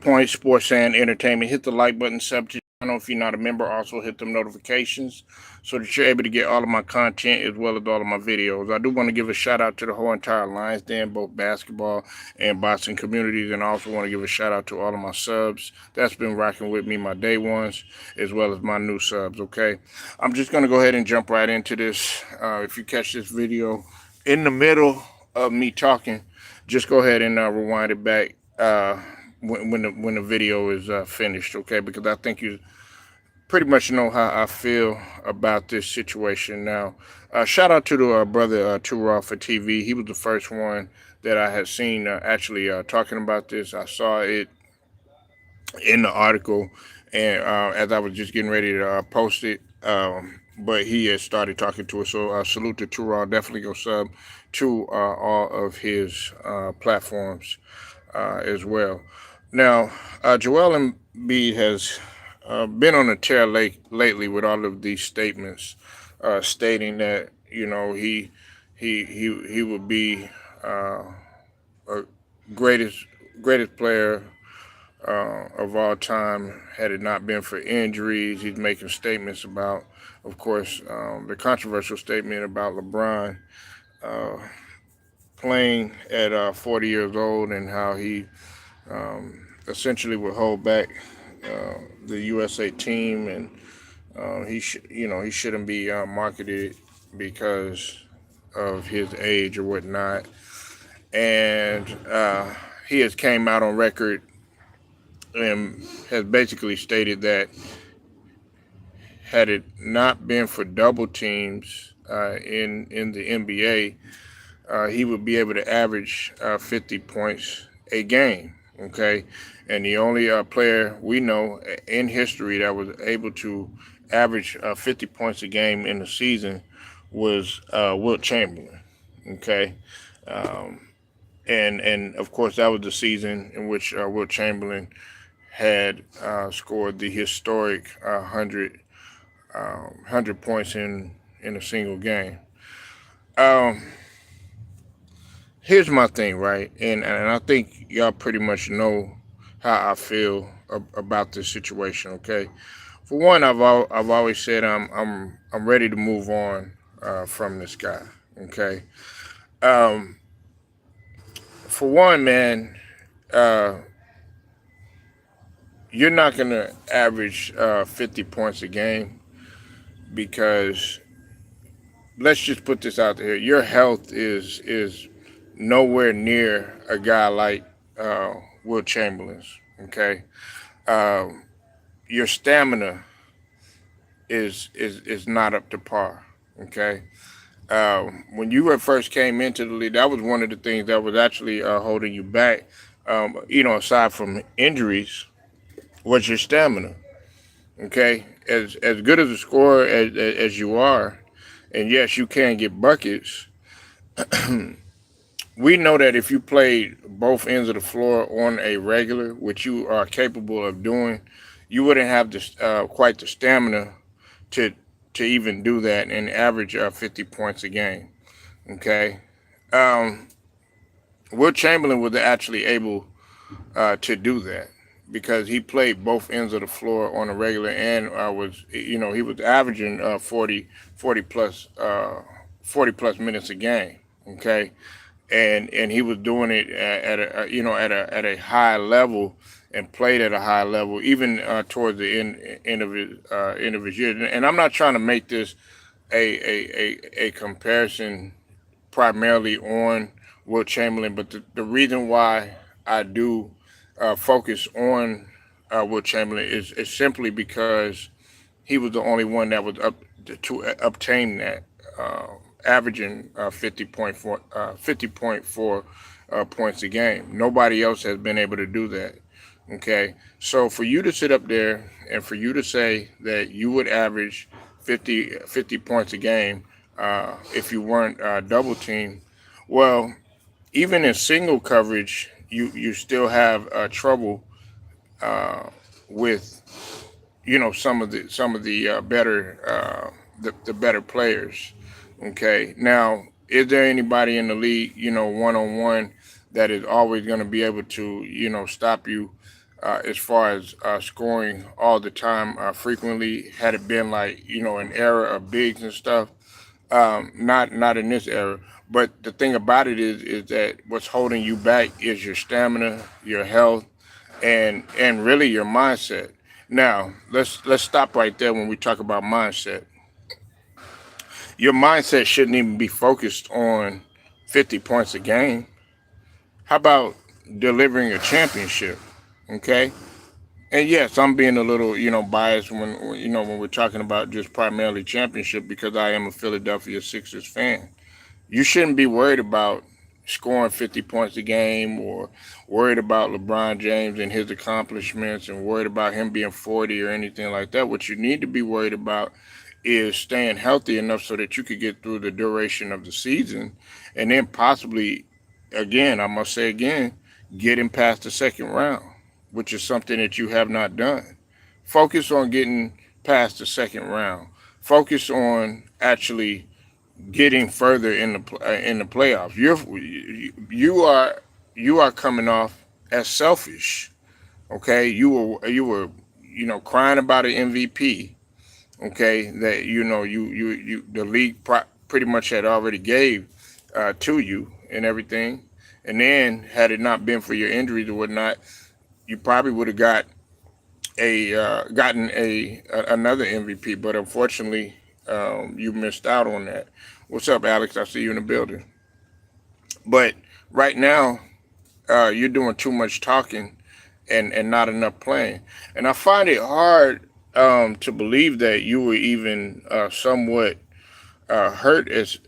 Point Sports and Entertainment. Hit the like button, sub to the channel if you're not a member. Also hit them notifications so that you're able to get all of my content as well as all of my videos. I do want to give a shout out to the whole entire Lions Den, both basketball and boxing communities, and I also want to give a shout out to all of my subs that's been rocking with me, my day ones, as well as my new subs. Okay, I'm just gonna go ahead and jump right into this. If you catch this video in the middle of me talking, just go ahead and rewind it back when the video is finished, okay? Because I think you pretty much know how I feel about this situation now. Shout out to the brother Turov for TV. He was the first one that I had seen actually talking about this. I saw it in the article, and as I was just getting ready to post it, but he had started talking to us. So salute to Turov. Definitely go sub to all of his platforms as well. Now, Joel Embiid has been on a tear lately with all of these statements, stating that he would be a greatest player of all time had it not been for injuries. He's making statements about, of course, the controversial statement about LeBron uh, playing at 40 years old and how he essentially would hold back the USA team, and he shouldn't be marketed because of his age or whatnot. And he has came out on record and has basically stated that had it not been for double teams in the NBA, he would be able to average 50 points a game. Okay, and the only player we know in history that was able to average 50 points a game in the season was Wilt Chamberlain. Okay, um, and of course that was the season in which Wilt Chamberlain had scored the historic 100 points in a single game. Um, Here's my thing, right? And I think y'all pretty much know how I feel about this situation. Okay, for one, I've always said I'm ready to move on from this guy. Okay, um, for one, man, uh, you're not gonna average 50 points a game because let's just put this out there. Your health is nowhere near a guy like Will Chamberlain's. Okay, um, your stamina is not up to par. Okay, when you first came into the league, that was one of the things that was actually holding you back. Aside from injuries, was your stamina. Okay, as good as a scorer as you are, and yes, you can get buckets. We know that if you played both ends of the floor on a regular, which you are capable of doing, you wouldn't have quite the stamina to even do that and average 50 points a game. Okay, um, Will Chamberlain was actually able to do that because he played both ends of the floor on a regular and he was averaging 40 plus minutes a game. Okay, and he was doing it at a at a high level and played at a high level even towards the end of his year. And I'm not trying to make this a comparison primarily on Will Chamberlain, but the reason why I do focus on Will Chamberlain is simply because he was the only one that was up to obtain that, averaging 50.4 points a game. Nobody else has been able to do that. Okay, so for you to sit up there and for you to say that you would average 50 points a game if you weren't double teamed, well, even in single coverage, you still have trouble uh, with some of the better the better players. Okay, now is there anybody in the league one on one that is always going to be able to stop you as far as scoring all the time, frequently. Had it been like an era of bigs and stuff, not in this era. But the thing about it is that what's holding you back is your stamina, your health, and really your mindset. Now let's stop right there when we talk about mindset. Your mindset shouldn't even be focused on 50 points a game. How about delivering a championship? Okay. And yes, I'm being a little, biased when we're talking about just primarily championship because I am a Philadelphia Sixers fan. You shouldn't be worried about scoring 50 points a game or worried about LeBron James and his accomplishments and worried about him being 40 or anything like that. What you need to be worried about is staying healthy enough so that you could get through the duration of the season and then possibly, again, I must say again, getting past the second round, which is something that you have not done. Focus on getting past the second round. Focus on actually getting further in the playoffs. You are coming off as selfish. Okay, you were crying about an MVP. Okay, that you the league pretty much had already gave to you and everything. And then had it not been for your injuries or whatnot, you probably would have gotten another MVP. But unfortunately, you missed out on that. What's up, Alex? I see you in the building. But right now, you're doing too much talking and not enough playing. And I find it hard to believe that you were even somewhat hurt as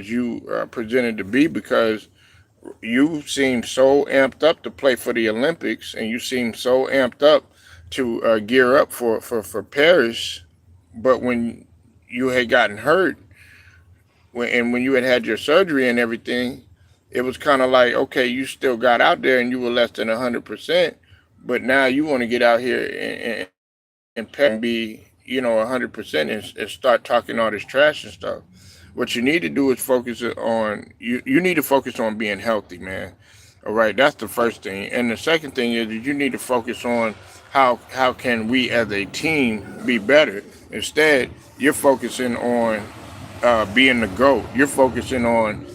you presented to be because you seem so amped up to play for the Olympics and you seem so amped up to gear up for Paris. But when you had gotten hurt, when you had your surgery and everything, it was kind of like, okay, you still got out there and you were less than 100%, but now you want to get out here and be 100% and start talking all this trash and stuff. What you need to do is focus on you need to focus on being healthy, man. All right, that's the first thing. And the second thing is that you need to focus on how can we as a team be better. Instead, you're focusing on being the GOAT. You're focusing on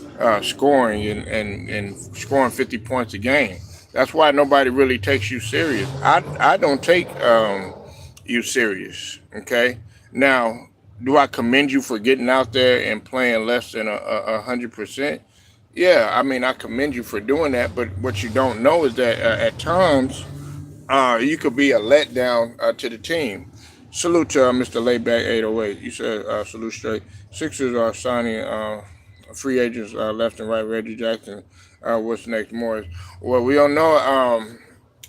scoring and scoring 50 points a game. That's why nobody really takes you serious. I don't take you serious. Okay. Now, do I commend you for getting out there and playing less than 100%? Yeah, I mean I commend you for doing that. But what you don't know is that at times you could be a letdown to the team. Salute to Mr. Layback 808. You said salute straight. Sixers are signing free agents left and right. Reggie Jackson. What's next, Morris? Well, we don't know.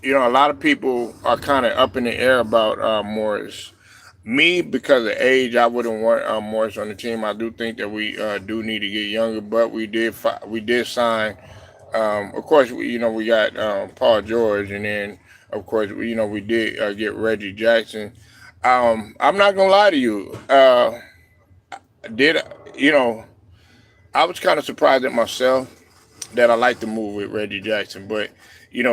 A lot of people are kind of up in the air about Morris. Me, because of age, I wouldn't want Morris on the team. I do think that we do need to get younger, but we did sign. Of course, we got Paul George, and then of course we did get Reggie Jackson. I'm not gonna lie to you. Did you know? I was kind of surprised at myself that I like to move with Reggie Jackson, but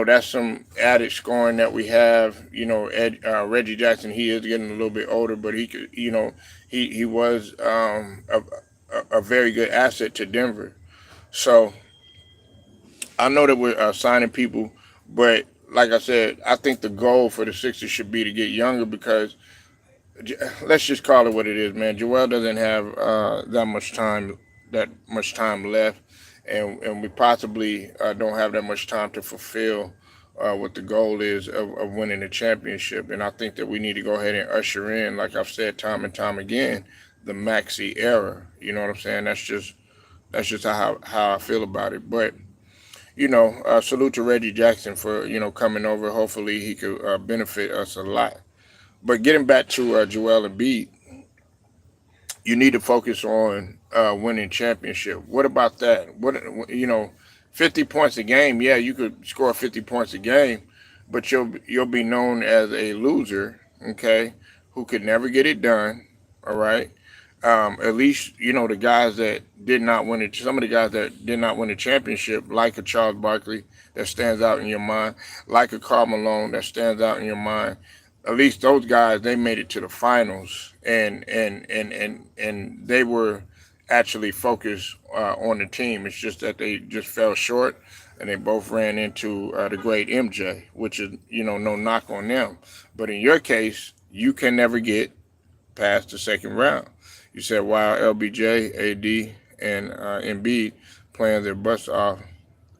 that's some added scoring that we have. Reggie Jackson, he is getting a little bit older, but he could, he was a very good asset to Denver. So I know that we're signing people, but like I said, I think the goal for the Sixers should be to get younger because let's just call it what it is, man. Joel doesn't have that much time left, and we possibly don't have that much time to fulfill what the goal is of winning the championship. And I think that we need to go ahead and usher in, like I've said time and time again, the Maxi era. You know what I'm saying? That's just how I feel about it. But salute to Reggie Jackson for coming over. Hopefully he could benefit us a lot. But getting back to Joel Embiid, you need to focus on winning championship. What about that? 50 points a game. Yeah, you could score 50 points a game, but you'll be known as a loser. Okay, who could never get it done. All right. At least the guys that did not win it. Some of the guys that did not win the championship, like a Charles Barkley, that stands out in your mind, like a Karl Malone that stands out in your mind. At least those guys, they made it to the finals, and they were actually focused on the team. It's just that they just fell short, and they both ran into the great MJ, which is no knock on them. But in your case, you can never get past the second round. You said, wow, LBJ, AD, and Embiid playing their butts off,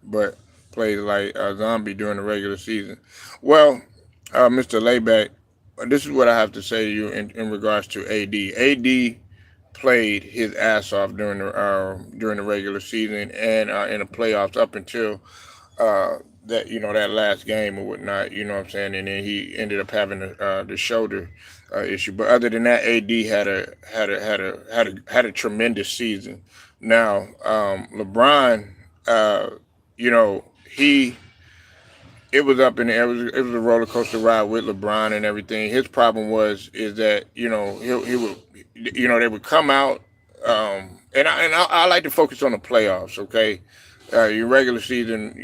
but played like a zombie during the regular season. Well, Mr. Layback, this is what I have to say to you in regards to AD. AD played his ass off during the regular season and in the playoffs up until that that last game or whatnot. You know what I'm saying? And then he ended up having the shoulder issue. But other than that, AD had a tremendous season. Now LeBron, you know he it was up in the air. It was a roller coaster ride with LeBron and everything. His problem is that he would they would come out and I like to focus on the playoffs. Okay, your regular season,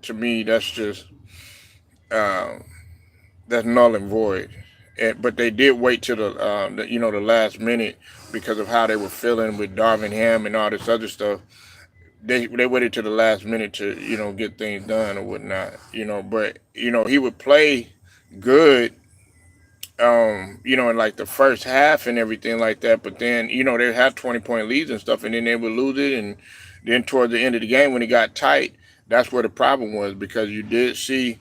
to me uh, that's null and void. But they did wait till the last minute because of how they were feeling with Darvin Ham and all this other stuff. They waited to the last minute to get things done or whatnot. But he would play good, in like the first half and everything like that. But then they had 20-point leads and stuff, and then they would lose it. And then toward the end of the game when it got tight, that's where the problem was because you did see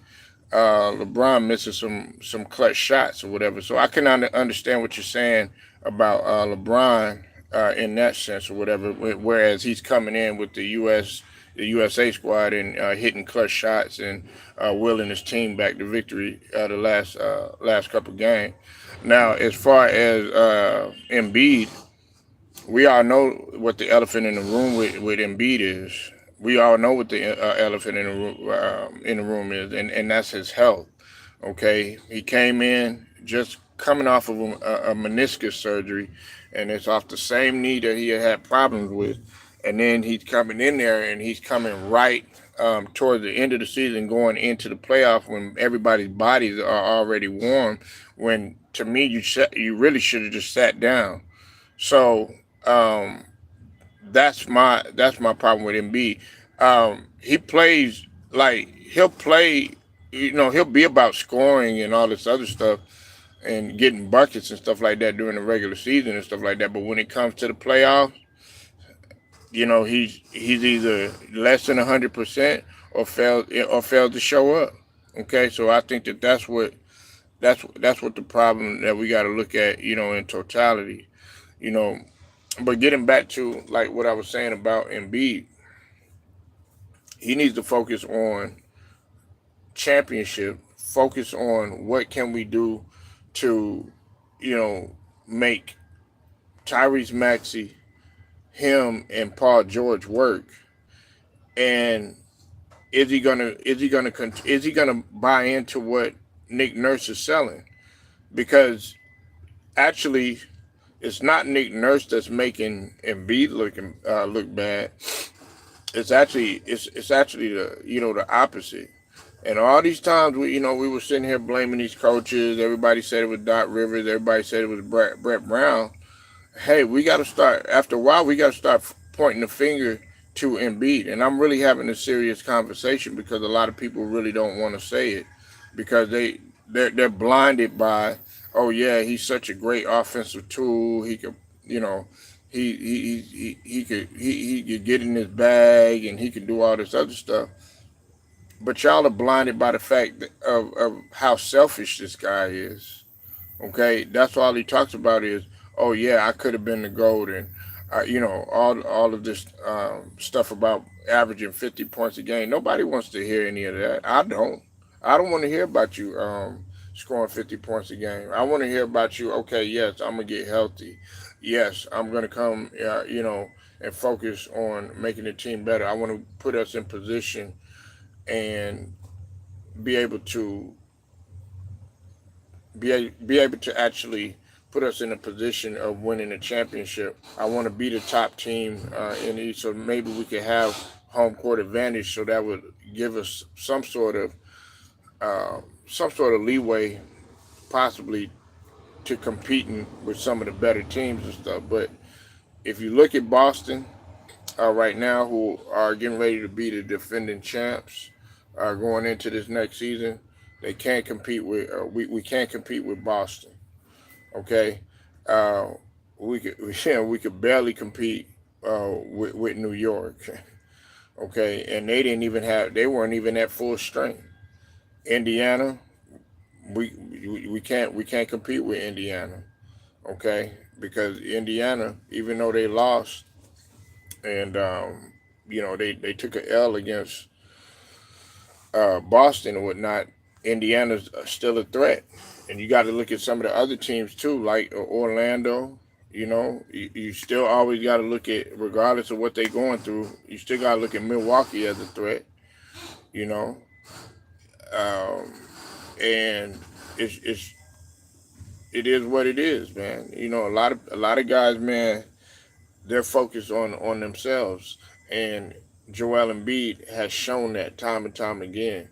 LeBron missing some clutch shots or whatever. So I can understand what you're saying about LeBron in that sense or whatever. Whereas he's coming in with the USA squad and hitting clutch shots and willing his team back to victory the last couple of games. Now, as far as Embiid, we all know what the elephant in the room with Embiid is. We all know what the elephant in the room is, and that's his health. Okay, he came in just coming off of a meniscus surgery, and it's off the same knee that he had problems with. And then he's coming in there, and he's coming right towards the end of the season, going into the playoff when everybody's bodies are already warm. When to me, you really should have just sat down. So that's my problem with Embiid. He plays like he'll play. He'll be about scoring and all this other stuff and getting buckets and stuff like that during the regular season and stuff like that. But when it comes to the playoffs, he's either less than 100% or failed to show up. Okay, so I think that's what the problem that we got to look at. In totality. You know, but getting back to like what I was saying about Embiid, he needs to focus on championship. Focus on what can we do to, make Tyrese Maxey, him, and Paul George work. And is he gonna buy into what Nick Nurse is selling? Because actually, it's not Nick Nurse that's making Embiid look bad. It's actually the opposite. And all these times we were sitting here blaming these coaches. Everybody said it was Doc Rivers. Everybody said it was Brett Brown. Hey, we got to start after a while. We got to start pointing the finger to Embiid. And I'm really having a serious conversation because a lot of people really don't want to say it because they're blinded by, oh yeah, he's such a great offensive tool. He could he could get in his bag and he could do all this other stuff. But y'all are blinded by the fact of how selfish this guy is. Okay, that's all he talks about is, oh yeah, I could have been the GOAT, and all of this stuff about averaging 50 points a game. Nobody wants to hear any of that. I don't. I don't want to hear about you scoring 50 points a game. I want to hear about you. Okay, yes, I'm gonna get healthy. Yes, I'm gonna come. And focus on making the team better. I want to put us in position and be able to be able to actually put us in a position of winning a championship. I want to be the top team in the East, so maybe we could have home court advantage. So that would give us some sort of leeway, possibly to competing with some of the better teams and stuff. But if you look at Boston right now, who are getting ready to be the defending champs, going into this next season, they can't compete with we can't compete with Boston. Okay, uh, we could barely compete with New York. Okay, and they weren't even at full strength. Indiana, we can't compete with Indiana. Okay, because Indiana, even though they lost and they took a L against Boston and whatnot, Indiana's still a threat. And you got to look at some of the other teams too, like Orlando. You still always got to look at, regardless of what they're going through, you still got to look at Milwaukee as a threat. You know, um, and it's it is what it is, man. A lot of guys, man, they're focused on themselves, and Joel Embiid has shown that time and time again.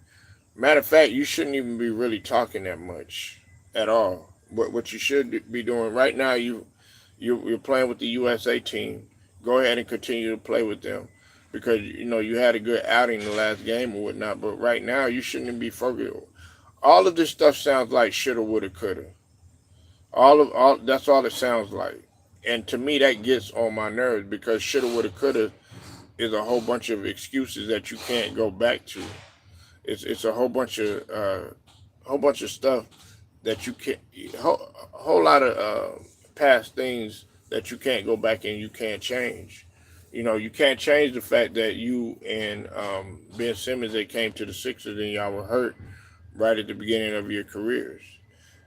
Matter of fact, you shouldn't even be really talking that much at all. What you should be doing right now, you're playing with the USA team. Go ahead and continue to play with them because you had a good outing the last game or whatnot. But right now, you shouldn't be focused. All of this stuff sounds like shoulda, woulda, coulda. All that's all it sounds like. And to me, that gets on my nerves because shoulda, woulda, coulda is a whole bunch of excuses that you can't go back to. It's a whole bunch of stuff that you can't whole lot of past things that you can't go back and you can't change. You can't change the fact that you and Ben Simmons, they came to the Sixers and y'all were hurt right at the beginning of your careers.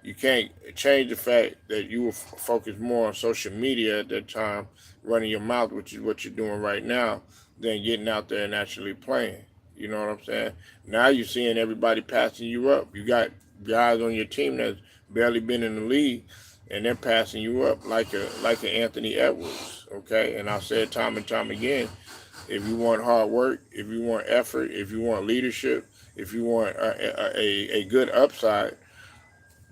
You can't change the fact that you were focused more on social media at that time, running your mouth, which is what you're doing right now, than getting out there and actually playing. You know what I'm saying? Now you're seeing everybody passing you up. You got guys on your team that's barely been in the league, and they're passing you up like a Anthony Edwards. Okay, and I've said time and time again, if you want hard work, if you want effort, if you want leadership, if you want a good upside,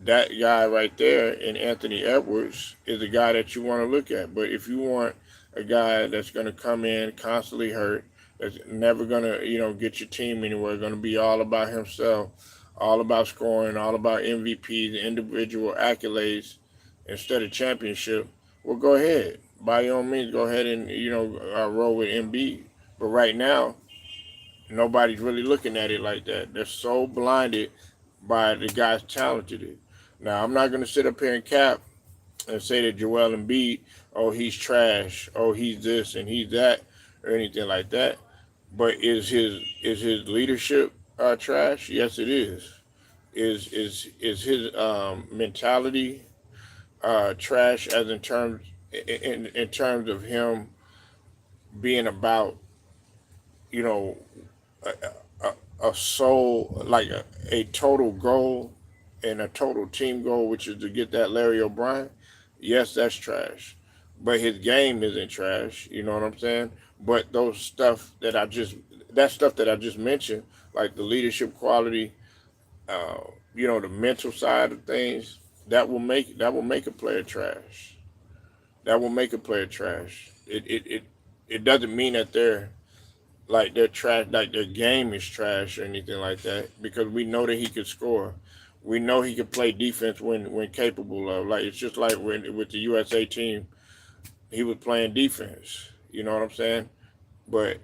that guy right there in Anthony Edwards is the guy that you want to look at. But if you want a guy that's going to come in constantly hurt, that's never going to, get your team anywhere, going to be all about himself, all about scoring, all about MVPs, individual accolades instead of championship, well, go ahead. By all means, go ahead and, roll with Embiid. But right now, nobody's really looking at it like that. They're so blinded by the guy's talented. Now, I'm not going to sit up here and cap and say that Joel Embiid, oh, he's trash, oh, he's this and he's that, or anything like that. But is his leadership trash? Yes, it is. Is his mentality trash, as in terms of him being about you know a soul, like a total goal and a total team goal, which is to get that Larry O'Brien? Yes, that's trash. But his game isn't trash. You know what I'm saying? But that stuff that I just mentioned, like the leadership quality, uh, the mental side of things, that will make a player trash. That will make a player trash. It doesn't mean that they're trash, like their game is trash or anything like that, because we know that he could score. We know he could play defense when capable of. Like, it's just like when with the USA team, he was playing defense. You know what I'm saying? But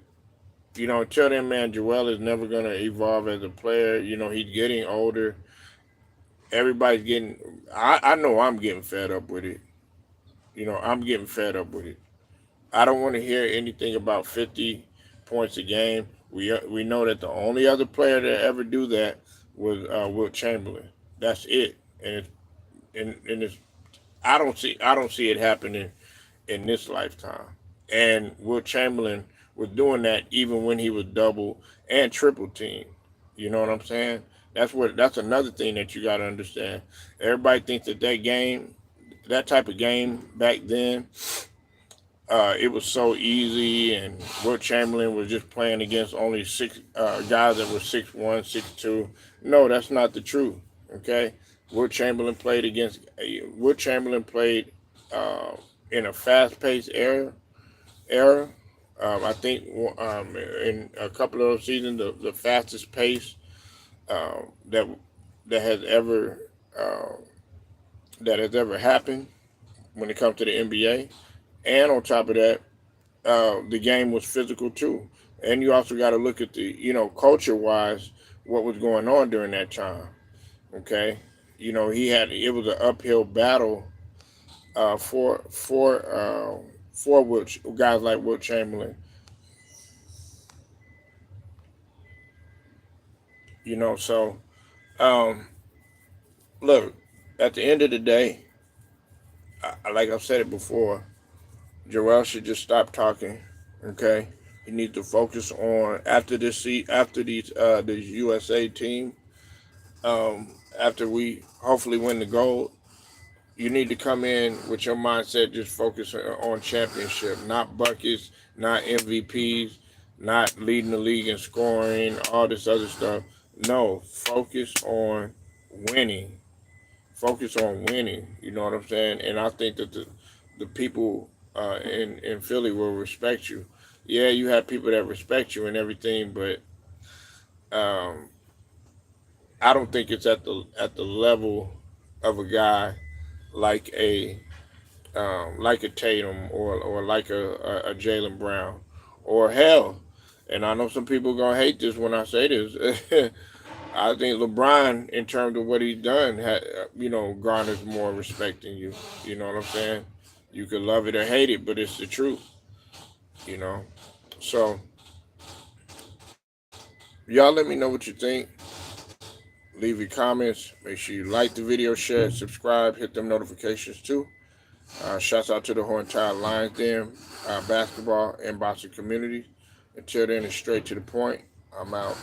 until then, man, Joel is never gonna evolve as a player. He's getting older. Everybody's getting. I know I'm getting fed up with it. I'm getting fed up with it. I don't want to hear anything about 50 points a game. We know that the only other player to ever do that was Wilt Chamberlain. That's it. And it's I don't see it happening in this lifetime. And Wilt Chamberlain was doing that even when he was double and triple team. You know what I'm saying? That's another thing that you got to understand. Everybody thinks that that type of game back then, it was so easy, and Wilt Chamberlain was just playing against only six guys that were 6'1", 6'2". No, that's not the truth. Okay, Wilt Chamberlain played against Wilt Chamberlain played uh, in a fast-paced era. I think in a couple of those seasons, the fastest pace that that has ever uh, that has ever happened when it comes to the NBA. And on top of that, the game was physical too. And you also got to look at the, culture wise, what was going on during that time. Okay, it was an uphill battle for guys like Wilt Chamberlain. So um, look, at the end of the day, like I've said it before, Joel should just stop talking. Okay, he needs to focus on after this USA team. After we hopefully win the gold, you need to come in with your mindset just focus on championship, not buckets, not MVPs, not leading the league in scoring, all this other stuff. No, focus on winning. Focus on winning. You know what I'm saying? And I think that the people in Philly will respect you. Yeah, you have people that respect you and everything, but um, I don't think it's at the level of a guy like a Tatum or like a Jalen Brown or hell. And I know some people gonna hate this when I say this. I think LeBron, in terms of what he's done, garners more respect than you. You know what I'm saying? You could love it or hate it, but it's the truth. You know. So y'all, let me know what you think. Leave your comments. Make sure you like the video, share it, subscribe, hit them notifications too. Shouts out to the whole entire Lions Den, basketball and boxing community. Until then, it's straight to the point. I'm out.